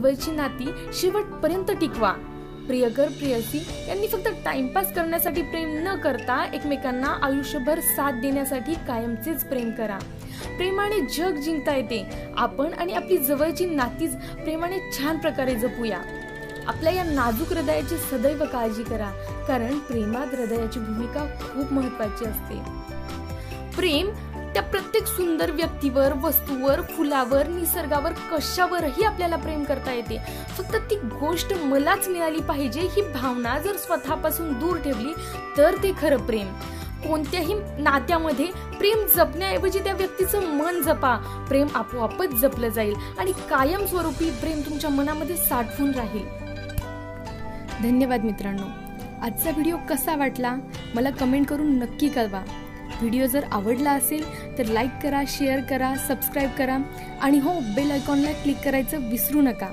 जवळची नाती शेवटपर्यंत टिकवा. प्रियकर प्रेयसी यांनी फक्त टाइमपास करण्यासाठी प्रेम न करता एकमेकांना आयुष्यभर साथ देण्यासाठी कायमचेच प्रेम करा. प्रेमाने जग जिंकता येते. आपण आणि आपली जवळची नातीच प्रेमाने छान प्रकारे जपूया. आपल्या या नाजूक हृदयाची सदैव काळजी करा, कारण प्रेमात हृदयाची भूमिका खूप महत्त्वाची असते. प्रेम त्या प्रत्येक सुंदर व्यक्तीवर, वस्तूवर, फुलावर, निसर्गावर, कशावरही आपल्याला प्रेम करता येते. फक्त ती गोष्ट मलाच मिळाली पाहिजे ही भावना जर स्वतःपासून दूर ठेवली तर ते खरं प्रेम. कोणत्याही नात्यामध्ये प्रेम जपण्याऐवजी त्या व्यक्तीचं मन जपा. प्रेम आपोआपच जपलं जाईल आणि कायमस्वरूपी प्रेम तुमच्या मनामध्ये साठवून राहील. धन्यवाद मित्रांनो. आजचा व्हिडिओ कसा वाटला मला कमेंट करून नक्की कळवा. व्हिडिओ जर आवडला असेल तर लाईक करा, शेअर करा, सबस्क्राईब करा आणि हो, बेल आयकॉनला क्लिक करायचं विसरू नका.